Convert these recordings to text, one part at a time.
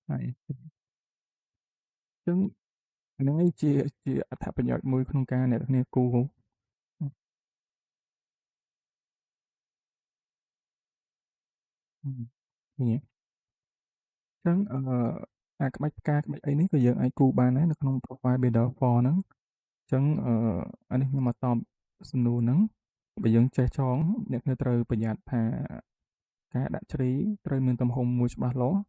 ហើយអញ្ចឹងហ្នឹងឯងជាអត្ថប្រយោជន៍មួយក្នុងការអ្នកនរគ្នាគូរឃើញទេអញ្ចឹងអាក្បាច់ផ្កាក្បាច់អីនេះក៏យើងអាចគូរបានដែរនៅក្នុង profile builder 4ហ្នឹងអញ្ចឹងអានេះខ្ញុំមកតបសំណួរហ្នឹងបើយើងចេះចងអ្នកគ្នាត្រូវប្រយ័ត្នថាការដាក់ជ្រីត្រូវមានទំហំមួយច្បាស់លាស់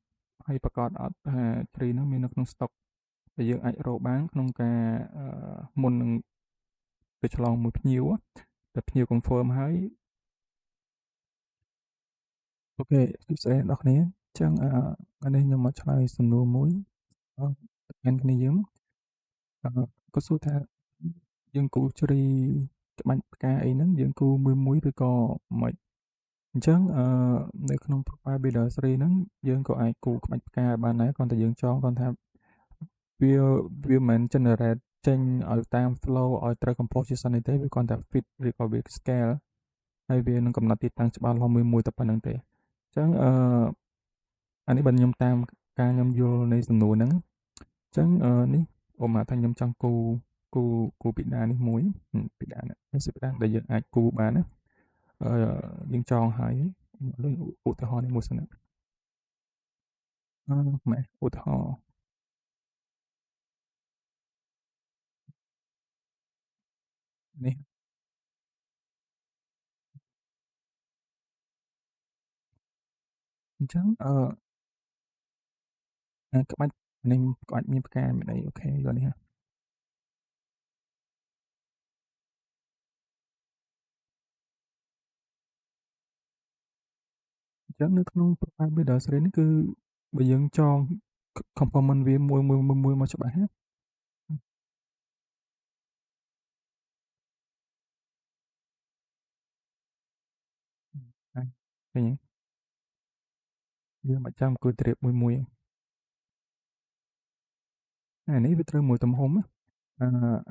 ហើយប្រកាសអត់ថាជ្រីហ្នឹងមាននៅក្នុងស្តុកដែលយើងអាចរកបានក្នុងការមុននឹងទៅឆ្លងមួយភ្ញៀវតែភ្ញៀវ confirm ហើយអូខេសួស្តីអ្នកនរគ្នាអញ្ចឹងថ្ងៃនេះខ្ញុំមកឆ្លើយសំណួរមួយអឺទៅកាន់គ្នាយើងគាត់សួរថាយើងគូរជ្រីក្បាច់ផ្កាអីហ្នឹងយើងគូរមួយឬក៏មិនអញ្ចឹងនៅក្នុង profile builder ស្រីហ្នឹងយើងក៏អាចគូរក្បាច់ផ្កាបានដែរគ្រាន់តែយើងចងគ្រាន់ថាវាវាមិនមែន generate ចេញឲ្យតាម flow ឲ្យត្រូវ composition អីទេវាគ្រាន់តែ fit ឬក៏វា scale ហើយវានឹងកំណត់ទីតាំងច្បាស់លាស់មួយតែប៉ុណ្្នឹងទេអញ្ចឹងអានេះបើខ្ញុំតាមការខ្ញុំយល់នៃសំណួរហ្នឹងអញ្ចឹងនេះឧបមាថាខ្ញុំចង់គូពីដានេះមួយពីដានេះសិពីដាដែលយើងអាចគូបានណាយើងចងហើយលើឧទាហរណ៍នេះមួយសិនណាម៉ែឧទាហរណ៍នេះអញ្ចឹងក្បាច់នេះក្បាច់មានផ្កាមានអីអូខេយកនេះអញ្ចឹងនៅក្នុង profile builder ស្រីនេះគឺបើយើងចង component វាមួយមកច្បាស់ណាហើយឃើញទេយើងមិនចាំអង្គុយត្រៀបមួយអានេះវាត្រូវមួយទំហំណា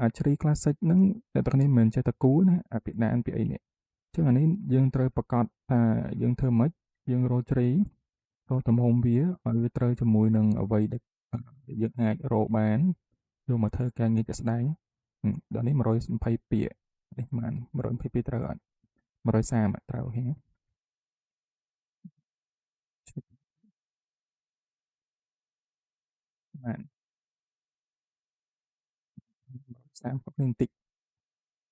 អាជ្រី classic ហ្នឹងតែទាំងនេះមិនមែនចេះតែគូណាអាពីដានពីអីនេះអញ្ចឹងអានេះយើងត្រូវប្រកាសថាយើងធ្វើម៉េចយើងរកជ្រីរកទំហំវាឲ្យវាត្រូវជាមួយនឹងអ្វីដែលយើងអាចរកបានយកមកធ្វើការងារជាក់ស្ដែងដល់នេះ120ពាក្យនេះបាន122ត្រូវអត់130ត្រូវហ៎បាន130នេះបន្តិច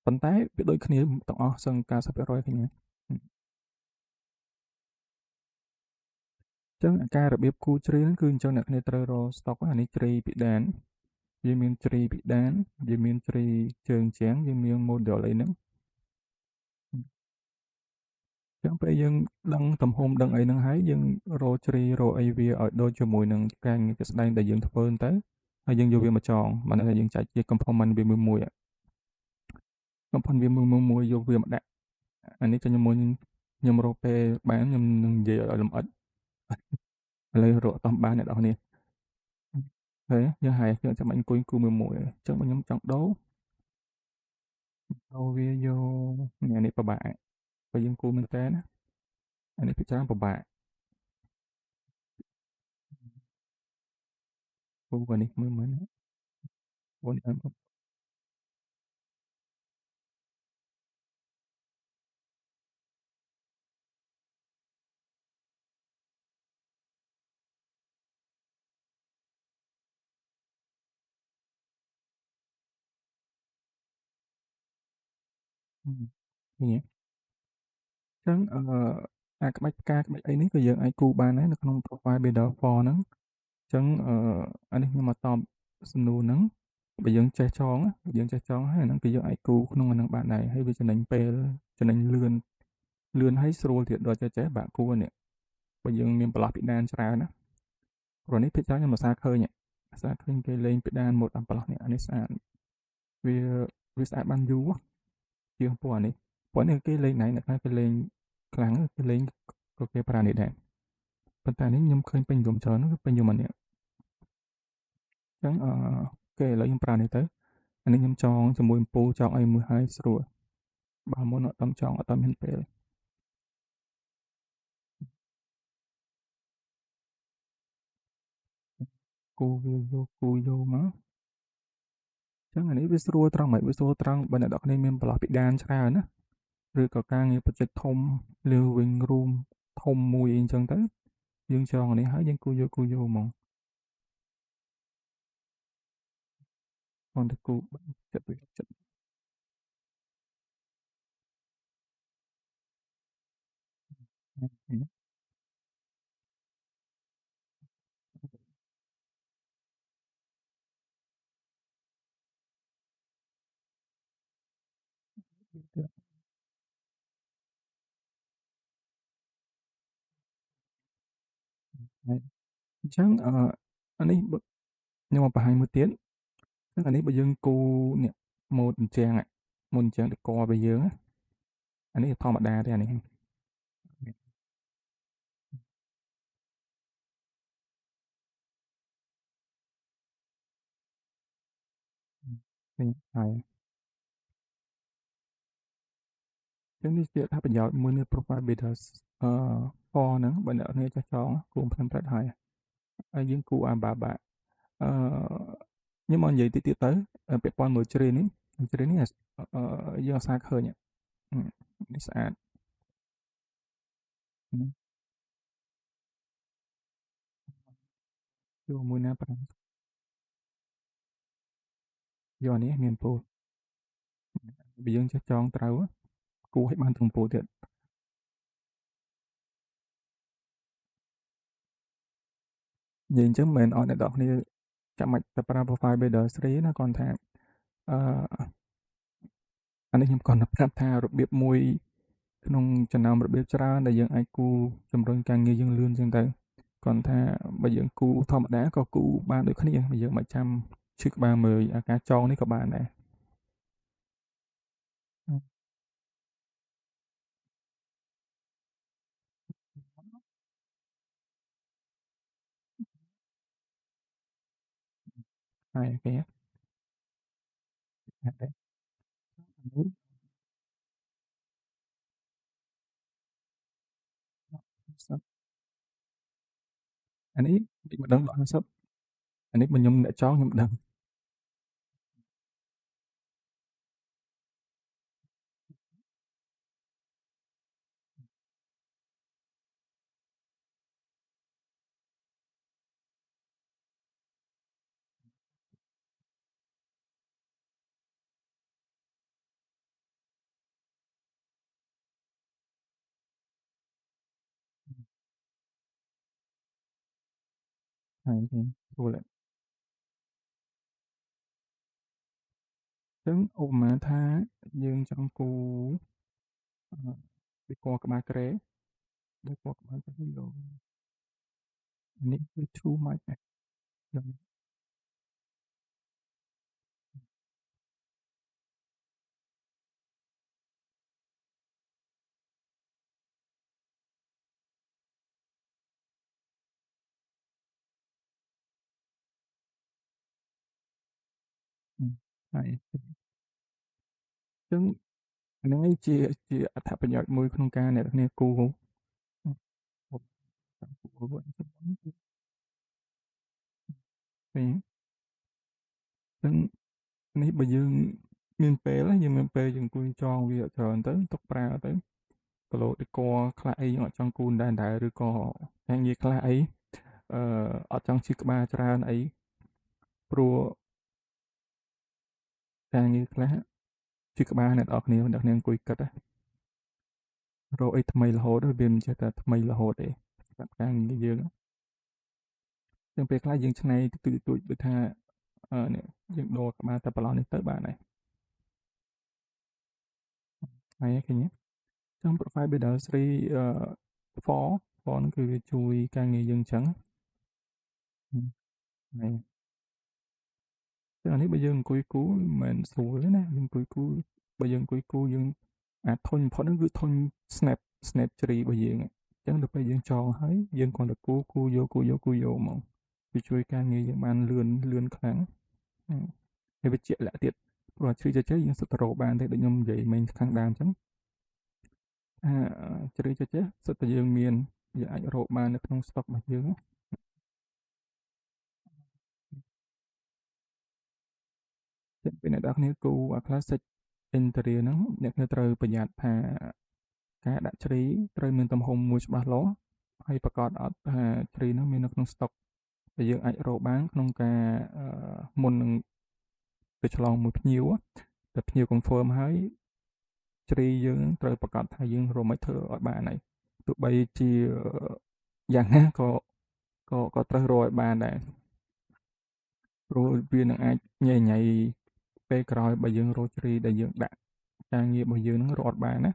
ប៉ុន្តែវាដូចគ្នាទាំងអស់សឹង90%គ្នាអញ្ចឹងការរបៀបគូជ្រៃហ្នឹងគឺអញ្ចឹងអ្នកគ្នាត្រូវរកស្តុកអានេះជ្រៃពីដានវាមានជ្រៃពីដានវាមានជ្រៃជើងជាងវាមាន model អីហ្នឹងអញ្ចឹងពេលយើងដឹងទំហំដឹងអីហ្នឹងហើយយើងរកជ្រៃរកអីវាឲ្យដូចជាមួយនឹងការងារជាក់ស្ដែងដែលយើងធ្វើទៅហើយយើងយកវាមកចងមិនថាយើងចែកជា component វាមួយៗ component វាមួយយកវាមកដាក់អានេះchoខ្ញុំរកពេលបានខ្ញុំនឹងនិយាយឲ្យលម្អិតឥឡូវរកអត់ទាន់បានអ្នកនរគ្នាហើយយើងហើយយើងចាំបាច់អង្គុយគូមួយអញ្ចឹងបើខ្ញុំចង់ដូរវាយកនេះពិបាកបើយើងគូមែនតើណាអានេះពិចារណាពិបាកគូអានេះមើលអូនឃើញទេអញ្ចឹងអាក្បាច់ផ្កាក្បាច់អីនេះក៏យើងអាចគូបានដែរនៅក្នុង profile builder 4ហ្នឹងអញ្ចឹងអានេះខ្ញុំមកតបសំណួរហ្នឹងបើយើងចេះចងយើងចេះចងហើយអាហ្នឹងគឺយើងអាចគូក្នុងអាហ្នឹងបានដែរហើយវាចំណេញពេលចំណេញលឿនហើយស្រួលទៀតដល់ចេះបាក់គូនេះបើយើងមានប្រឡោះពិដានច្រើនណាព្រោះនេះភាគច្រើនខ្ញុំអាសាឃើញគេលេងពិដានម៉ូតអាប្រឡោះនេះអានេះស្អាតវាវាស្អាតបានយូរជាងពណ៌នេះពណ៌នេះគេលេងណៃអ្នកខ្លះគេលេងខ្លាំងគេលេងក៏គេប្រើនេះដែរប៉ុន្តែនេះខ្ញុំឃើញពេញនិយមច្រើនគឺពេញនិយមអានេះអញ្ចឹងគេឥឡូវខ្ញុំប្រើនេះទៅអានេះខ្ញុំចងជាមួយអំពូលចងអីមួយហើយស្រួលបើមុនអត់តំចងអត់តំមានពេល គូវាយកមកចឹងអានេះវាស្រួលត្រង់ម៉េចវាស្រួលត្រង់បើអ្នកនរគ្នាមានបន្លោះពិដានច្រើនណាឬក៏ការងារប្រតិចធំ living room ធំមួយអីចឹងទៅយើងចងអានេះហើយយើងគូយកហ្មងគ្រាន់តែគូចិត្តវាចិត្តហ្នឹងហើយអញ្ចឹងអានេះបើខ្ញុំមកបង្ហាញមួយទៀតចឹងអានេះបើយើងគូនេះម៉ូដអញ្ចឹងម៉ូដអញ្ចឹងដេករបស់យើងណាអានេះធម្មតាទេអានេះឃើញហើយចឹងនេះជាអត្ថប្រយោជន៍មួយនៃ profile builder អឺ for ហ្នឹងបើអ្នកនរគ្នាចេះចងគូផ្លឹមផ្លិតហើយហើយយើងគូអាបាបាអឺខ្ញុំមកនិយាយតិចទៀតទៅពាក់ព័ន្ធមួយជ្រេនេះជ្រេនេះយើងអាសាឃើញនេះស្អាតនេះយកមួយណាប្រាំយកអានេះមានពោលបើយើងចេះចងត្រូវគូឲ្យបានទាំងពោលទៀតនិយាយអញ្ចឹងមិនមែនឲ្យអ្នកនរគ្នាចាំបាច់តែប្រើ profile builder ស្រីណាគ្រាន់ថាអឺអានេះខ្ញុំគ្រាន់តែប្រាប់ថារបៀបមួយក្នុងចំណោមរបៀបច្រើនដែលយើងអាចគូជំរុញការងារយើងលឿនចឹងទៅគ្រាន់ថាបើយើងគូធម្មតាក៏គូបានដូចគ្នាបើយើងមិនចាំឈឺក្បាលមើលការចងនេះក៏បានដែរហើយអូខេដែរនេះអានេះតិចម្ដងដល់50អានេះបើខ្ញុំអ្នកចងខ្ញុំដឹងហើយអូខេស្រួលហើយអញ្ចឹងឧបមាថាយើងចង់គូពីកក្បាលគ្រែដោយពណ៌ក្បាលគ្រែយកអានេះគឺ too much ណាខ្ញុំហើយអញ្ចឹងអាហ្នឹងឯងជាអត្ថប្រយោជន៍មួយក្នុងការអ្នកគ្នាគូគូវិញអញ្ចឹងនេះបើយើងមានពេលយើងមានពេលយើងអង្គុយចងវាច្រើនទៅទុកប្រើទៅគីឡូដេគ័រខ្លះអីយើងអត់ចង់គូនដែរឬក៏ការងារខ្លះអីអឺអត់ចង់ជិះក្បាលច្រើនអីព្រោះការងារខ្លះជិះក្បាលអ្នកនរគ្នាអង្គុយគិតរកអីថ្មីរហូតវាមិនចេះតែថ្មីរហូតទេសម្រាប់ការងារយើងចឹងពេលខ្លះយើងច្នៃតិចតួចដូចថានេះយើងដូរក្បាលតែប្រឡោះនេះទៅបានហើយឃើញទេចឹង profile builder ស្រីfor ហ្នឹងគឺវាជួយការងារយើងចឹងហើយចឹងអានេះបើយើងអង្គុយគូមិនមែនស្រួលទេណាយើងអង្គុយគូបើយើងអង្គុយគូយើងអាធុញបំផុតហ្នឹងគឺធុញ snap ជ្រីរបស់យើងចឹងដល់ពេលយើងចងហើយយើងគ្រាន់តែគូយកហ្មងវាជួយការងារយើងបានលឿនខ្លាំងហើយវាជាក់លាក់ទៀតព្រោះជ្រីចែកយើងសុទ្ធតែរកបានទេដូចខ្ញុំនិយាយមិញខាងដើមចឹងថាជ្រីចែកសុទ្ធតែយើងមានយើងអាចរកបាននៅក្នុង stock របស់យើង ចឹងពេលអ្នកនរគ្នាគូរអា classic interior ហ្នឹងអ្នកគ្នាត្រូវប្រយ័ត្នថាការដាក់ជ្រីត្រូវមានទំហំមួយច្បាស់លាស់ហើយប្រាកដអត់ថាជ្រីហ្នឹងមាននៅក្នុងស្តុកដែលយើងអាចរកបានក្នុងការមុននឹងទៅឆ្លងមួយភ្ញៀវតែភ្ញៀវ confirm ហើយជ្រីយើងត្រូវប្រាកដថាយើងរកមិនធ្វើឲ្យបានហើយទោះបីជាយ៉ាងណាក៏ត្រូវរកឲ្យបានដែរព្រោះវានឹងអាចញ៉ៃញ៉ៃពេលក្រោយបើយើងរកជ្រីដែលយើងដាក់ការងាររបស់យើងនឹងរកអត់បានណា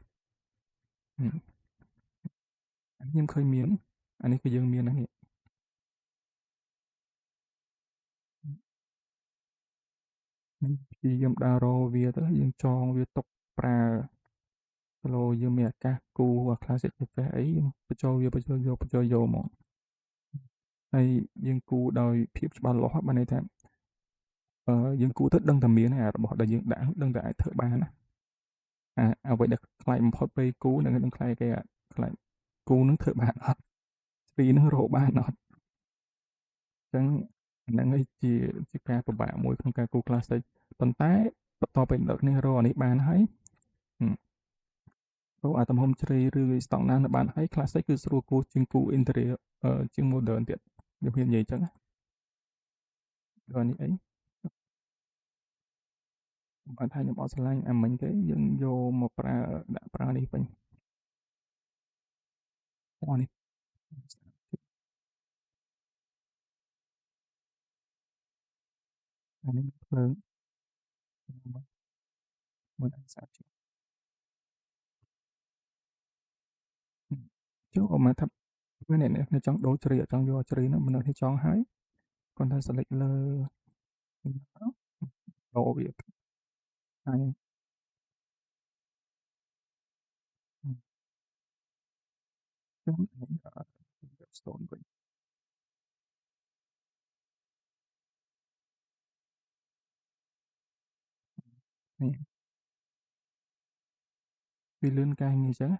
អានេះខ្ញុំឃើញមានអានេះគឺយើងមានណានេះព្យាយាមដើររកវាទៅយើងចងវាទុកប្រើគីឡូយើងមានឱកាសគូអា classic cafe អីបញ្ចូលយកហ្មងហើយយើងគូដោយភាពច្បាស់លាស់បានន័យថាយើងគូទៅដឹងតែមានហើយរបស់ដែលយើងដាក់ដឹងតែអាចធ្វើបានណាអ្វីដែលខ្លាចបំផុតពេលគូនឹងខ្លាចគេខ្លាចគូនឹងធ្វើបានអត់ស្ពីនឹងរកបានអត់អញ្ចឹងហ្នឹងឯងជាការពិបាកមួយក្នុងការគូ classic ប៉ុន្តែបន្ទាប់ពីអ្នកគ្នារកអានេះបានហើយរកអាទំហំជ្រៃឬស្តង់ណានៅបានហើយ classic គឺស្រួលគូជាងគូ interior ជាង modern ទៀតខ្ញុំហ៊ាននិយាយអញ្ចឹងដល់នេះអីបើថាខ្ញុំអត់ឆ្លាញ់អាមិញទេយើងយកមកប្រើនេះវិញពណ៌នេះអានេះភ្លើងមើលស្អាតជាងចុះអមថាពេលអ្នកចង់ដូរជ្រៃអត់ចង់យកជ្រៃហ្នឹងមិនដឹងចង់ហើយគាត់ថា select លើដូរវាហើយចឹងយក stone វិញនេះវាលឿនកាយងាយចឹង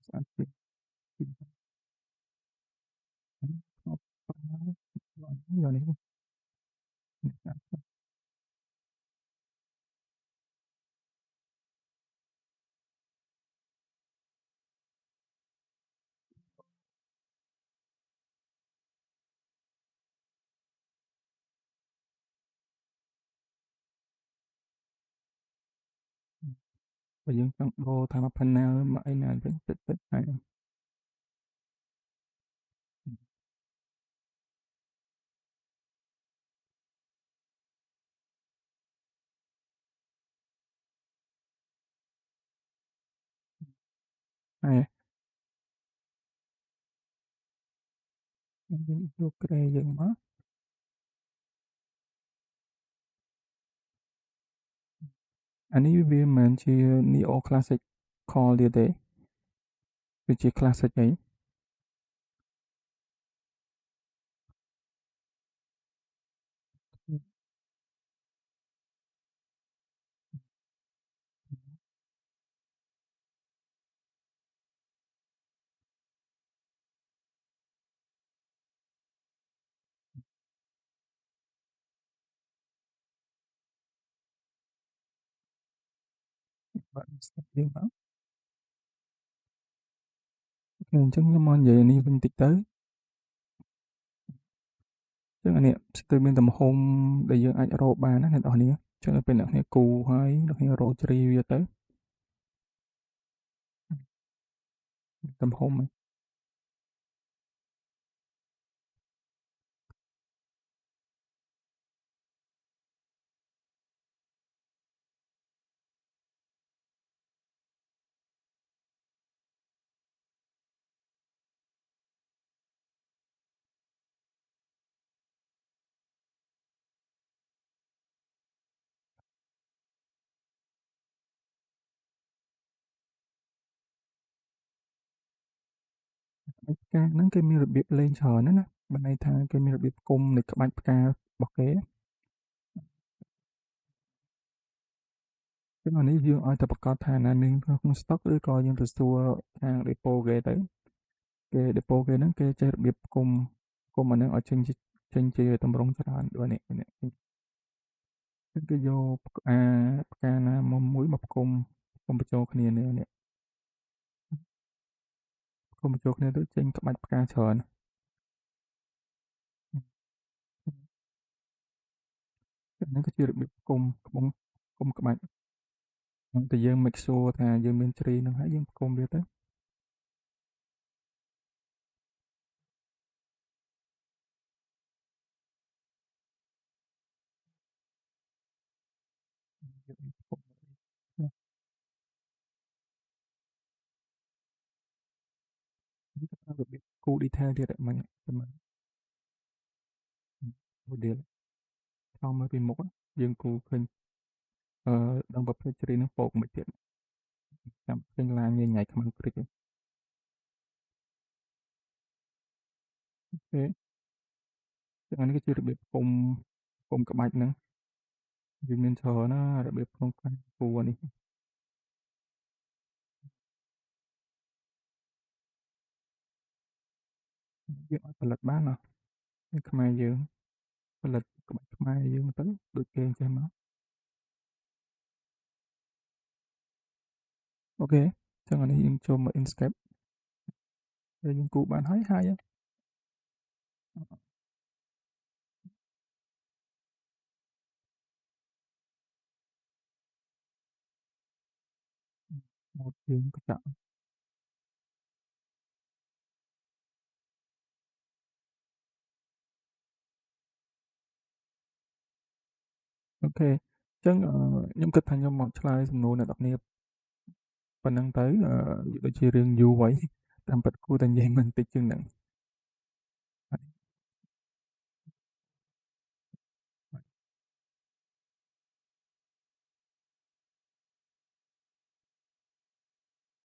ស្អាតជាងធ្លាប់ប្រើយកនេះស្អាតបើយើងចង់ដូរថាមក panel មកអីណាវិញតិចហើយហើយយើងយកក្រែយើងមកអានេះវាមិនមែនជា neo classic call ទៀតទេវាជា classic អីបាទស្ដាប់យើងមកអញ្ចឹងខ្ញុំមកនិយាយនេះវិញតិចទៅចឹងអានេះស្ទើរមានទំហំដែលយើងអាចរកបានណាអ្នកនរគ្នាចឹងពេលអ្នកគ្នាគូហើយអ្នកគ្នារកជ្រីវាទៅទំហំផ្កាហ្នឹងគេមានរបៀបលេងច្រើនណាស់ណាបានន័យថាគេមានរបៀបគុំនៃក្បាច់ផ្ការបស់គេចឹងអានេះយើងឲ្យតែប្រកាសថាណាមានក្នុង stock ឬក៏យើងទៅសួរខាង depot គេទៅគេ depot គេហ្នឹងគេចេះរបៀបគុំអាហ្នឹងឲ្យចេញ ចេញជាទម្រង់ច្រើនដូចនេះចឹងគេយកផ្កាណាមុំមួយមកផ្គុំបញ្ចូលគ្នានេះផ្គុំបញ្ចូលគ្នាទៅចេញក្បាច់ផ្កាច្រើនហ្នឹងក៏ជារបៀបផ្គុំក្បាច់តែយើង make sure ថាយើងមានជ្រៃនឹងហើយយើងផ្គុំវាទៅយើងផ្គុំណានេះក៏តាមរបៀបគូ detail ទៀតហ្នឹងតែមិន model ថតមកពីមុខយើងគូឃើញដឹងប្រភេទជ្រៃនឹងពកមិនទៀតចាំឃើញឡានញញ៉ៃខ្មៅព្រិចទេចឹងអានេះក៏ជារបៀបផ្គុំក្បាច់ហ្នឹងវាមានច្រើនណារបៀបក្នុងការគូរនេះយើងអាចផលិតបានណានៅខ្មែរយើងផលិតក្បាច់ខ្មែរយើងទៅដូចគេអញ្ចឹងមកអូខេចឹងអានេះយើងចូលមក Inkscape ហើយយើងគូរបានហើយមកយើងក៏ចាក់អូខេចឹងខ្ញុំគិតថាខ្ញុំមកឆ្លើយសំណួរអ្នកនរគ្នាប៉ុណ្ណឹងទៅដូចជារឿងយូរហើយតាមពិតគួរតែនិយាយមិនតិចជាងហ្នឹង